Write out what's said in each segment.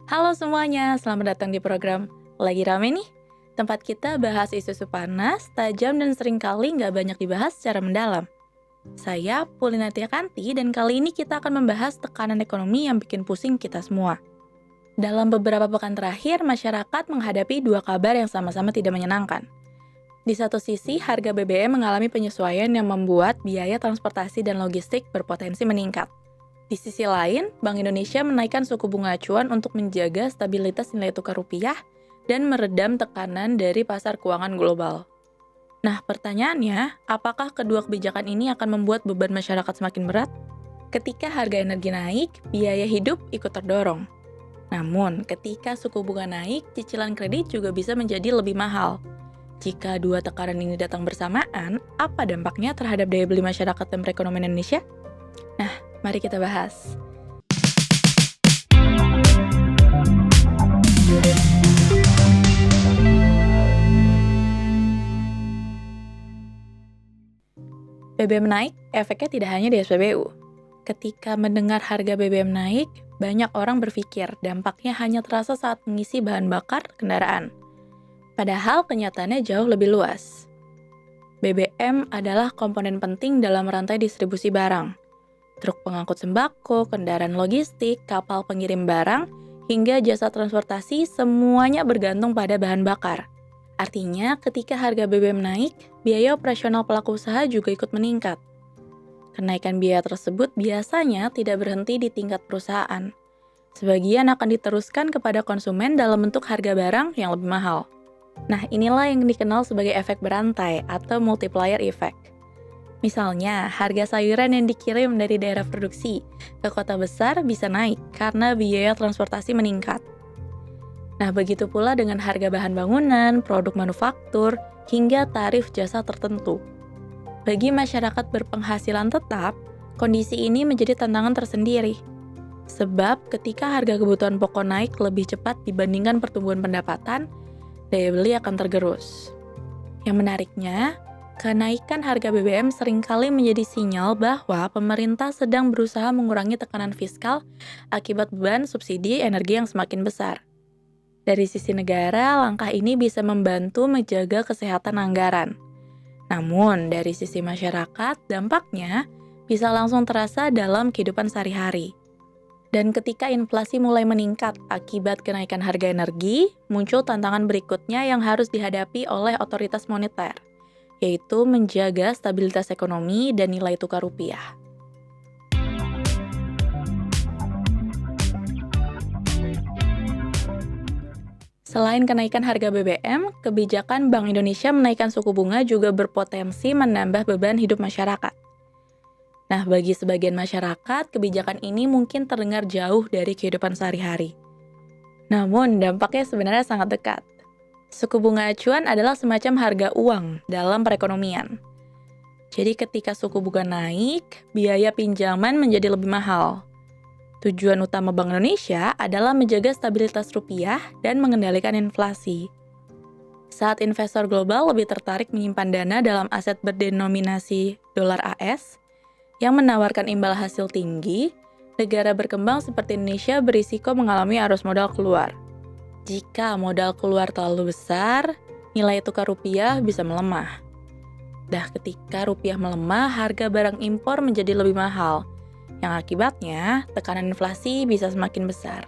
Halo semuanya, selamat datang di program Lagi Rame nih. Tempat kita bahas isu-isu panas, tajam, dan seringkali nggak banyak dibahas secara mendalam. Saya Pulinatia Kanti, dan kali ini kita akan membahas tekanan ekonomi yang bikin pusing kita semua. Dalam beberapa pekan terakhir, masyarakat menghadapi dua kabar yang sama-sama tidak menyenangkan. Di satu sisi, harga BBM mengalami penyesuaian yang membuat biaya transportasi dan logistik berpotensi meningkat. Di sisi lain, Bank Indonesia menaikkan suku bunga acuan untuk menjaga stabilitas nilai tukar rupiah dan meredam tekanan dari pasar keuangan global. Nah, pertanyaannya, apakah kedua kebijakan ini akan membuat beban masyarakat semakin berat? Ketika harga energi naik, biaya hidup ikut terdorong. Namun, ketika suku bunga naik, cicilan kredit juga bisa menjadi lebih mahal. Jika dua tekanan ini datang bersamaan, apa dampaknya terhadap daya beli masyarakat dan perekonomian Indonesia? Nah, mari kita bahas. BBM naik, efeknya tidak hanya di SPBU. Ketika mendengar harga BBM naik, banyak orang berpikir dampaknya hanya terasa saat mengisi bahan bakar kendaraan. Padahal kenyataannya jauh lebih luas. BBM adalah komponen penting dalam rantai distribusi barang. Truk pengangkut sembako, kendaraan logistik, kapal pengirim barang, hingga jasa transportasi semuanya bergantung pada bahan bakar. Artinya, ketika harga BBM naik, biaya operasional pelaku usaha juga ikut meningkat. Kenaikan biaya tersebut biasanya tidak berhenti di tingkat perusahaan. Sebagian akan diteruskan kepada konsumen dalam bentuk harga barang yang lebih mahal. Nah, inilah yang dikenal sebagai efek berantai atau multiplier effect. Misalnya, harga sayuran yang dikirim dari daerah produksi ke kota besar bisa naik karena biaya transportasi meningkat. Nah, begitu pula dengan harga bahan bangunan, produk manufaktur, hingga tarif jasa tertentu. Bagi masyarakat berpenghasilan tetap, kondisi ini menjadi tantangan tersendiri. Sebab ketika harga kebutuhan pokok naik lebih cepat dibandingkan pertumbuhan pendapatan, daya beli akan tergerus. Yang menariknya, kenaikan harga BBM seringkali menjadi sinyal bahwa pemerintah sedang berusaha mengurangi tekanan fiskal akibat beban subsidi energi yang semakin besar. Dari sisi negara, langkah ini bisa membantu menjaga kesehatan anggaran. Namun, dari sisi masyarakat, dampaknya bisa langsung terasa dalam kehidupan sehari-hari. Dan ketika inflasi mulai meningkat akibat kenaikan harga energi, muncul tantangan berikutnya yang harus dihadapi oleh otoritas moneter, yaitu menjaga stabilitas ekonomi dan nilai tukar rupiah. Selain kenaikan harga BBM, kebijakan Bank Indonesia menaikkan suku bunga juga berpotensi menambah beban hidup masyarakat. Nah, bagi sebagian masyarakat, kebijakan ini mungkin terdengar jauh dari kehidupan sehari-hari. Namun, dampaknya sebenarnya sangat dekat. Suku bunga acuan adalah semacam harga uang dalam perekonomian. Jadi ketika suku bunga naik, biaya pinjaman menjadi lebih mahal. Tujuan utama Bank Indonesia adalah menjaga stabilitas rupiah dan mengendalikan inflasi. Saat investor global lebih tertarik menyimpan dana dalam aset berdenominasi dolar AS yang menawarkan imbal hasil tinggi, negara berkembang seperti Indonesia berisiko mengalami arus modal keluar. Jika modal keluar terlalu besar, nilai tukar rupiah bisa melemah. Ketika rupiah melemah, harga barang impor menjadi lebih mahal, yang akibatnya tekanan inflasi bisa semakin besar.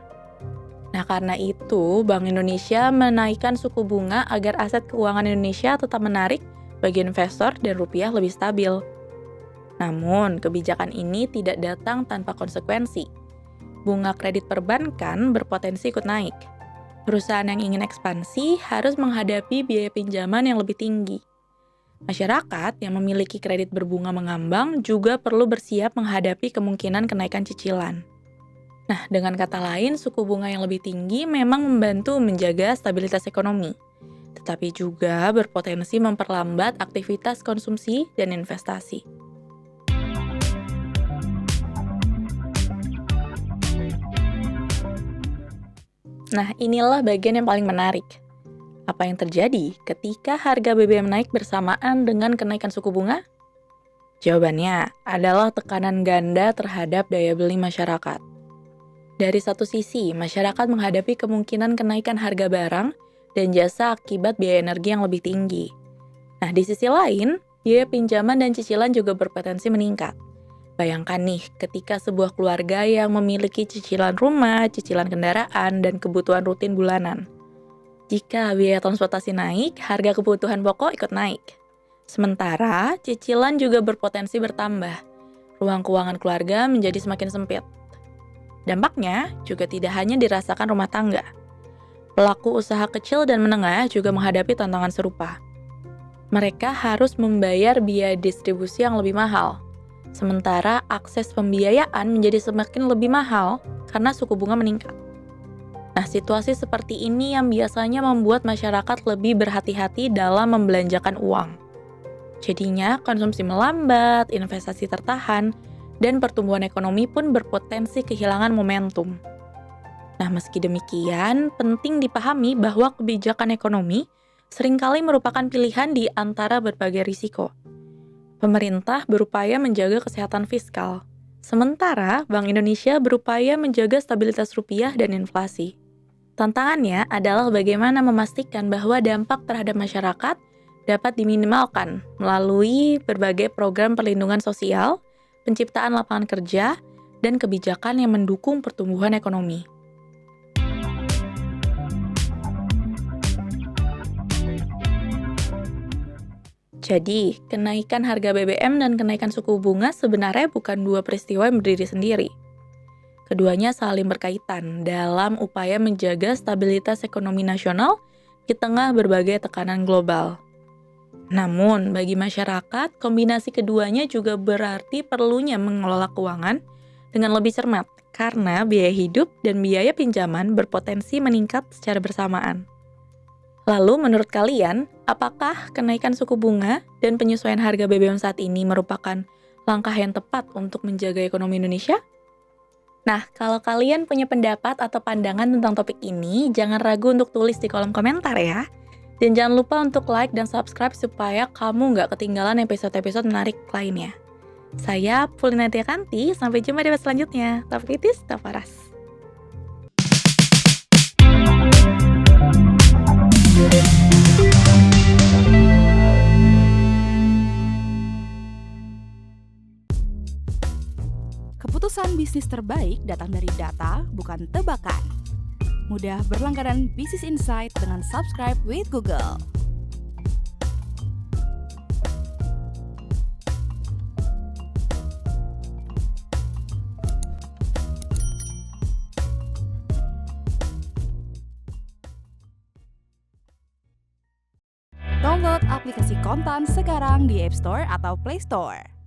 Nah, karena itu, Bank Indonesia menaikkan suku bunga agar aset keuangan Indonesia tetap menarik bagi investor dan rupiah lebih stabil. Namun, kebijakan ini tidak datang tanpa konsekuensi. Bunga kredit perbankan berpotensi ikut naik. Perusahaan yang ingin ekspansi harus menghadapi biaya pinjaman yang lebih tinggi. Masyarakat yang memiliki kredit berbunga mengambang juga perlu bersiap menghadapi kemungkinan kenaikan cicilan. Nah, dengan kata lain, suku bunga yang lebih tinggi memang membantu menjaga stabilitas ekonomi, tetapi juga berpotensi memperlambat aktivitas konsumsi dan investasi. Nah, inilah bagian yang paling menarik. Apa yang terjadi ketika harga BBM naik bersamaan dengan kenaikan suku bunga? Jawabannya adalah tekanan ganda terhadap daya beli masyarakat. Dari satu sisi, masyarakat menghadapi kemungkinan kenaikan harga barang dan jasa akibat biaya energi yang lebih tinggi. Nah, di sisi lain, biaya pinjaman dan cicilan juga berpotensi meningkat. Bayangkan nih, ketika sebuah keluarga yang memiliki cicilan rumah, cicilan kendaraan, dan kebutuhan rutin bulanan. Jika biaya transportasi naik, harga kebutuhan pokok ikut naik. Sementara, cicilan juga berpotensi bertambah. Ruang keuangan keluarga menjadi semakin sempit. Dampaknya juga tidak hanya dirasakan rumah tangga. Pelaku usaha kecil dan menengah juga menghadapi tantangan serupa. Mereka harus membayar biaya distribusi yang lebih mahal. Sementara akses pembiayaan menjadi semakin lebih mahal karena suku bunga meningkat. Nah, situasi seperti ini yang biasanya membuat masyarakat lebih berhati-hati dalam membelanjakan uang. Jadinya, konsumsi melambat, investasi tertahan, dan pertumbuhan ekonomi pun berpotensi kehilangan momentum. Nah, meski demikian, penting dipahami bahwa kebijakan ekonomi seringkali merupakan pilihan di antara berbagai risiko. Pemerintah berupaya menjaga kesehatan fiskal, sementara Bank Indonesia berupaya menjaga stabilitas rupiah dan inflasi. Tantangannya adalah bagaimana memastikan bahwa dampak terhadap masyarakat dapat diminimalkan melalui berbagai program perlindungan sosial, penciptaan lapangan kerja, dan kebijakan yang mendukung pertumbuhan ekonomi. Jadi, kenaikan harga BBM dan kenaikan suku bunga sebenarnya bukan dua peristiwa yang berdiri sendiri. Keduanya saling berkaitan dalam upaya menjaga stabilitas ekonomi nasional di tengah berbagai tekanan global. Namun, bagi masyarakat, kombinasi keduanya juga berarti perlunya mengelola keuangan dengan lebih cermat, karena biaya hidup dan biaya pinjaman berpotensi meningkat secara bersamaan. Lalu, menurut kalian, apakah kenaikan suku bunga dan penyesuaian harga BBM saat ini merupakan langkah yang tepat untuk menjaga ekonomi Indonesia? Nah, kalau kalian punya pendapat atau pandangan tentang topik ini, jangan ragu untuk tulis di kolom komentar ya. Dan jangan lupa untuk like dan subscribe supaya kamu nggak ketinggalan episode-episode menarik lainnya. Saya Pulinatia Kanti, sampai jumpa di episode selanjutnya. Tetap kritis, tetap waras. Keputusan bisnis terbaik datang dari data, bukan tebakan. Mudah berlangganan Business Insight dengan subscribe with Google. Download aplikasi Kontan sekarang di App Store atau Play Store.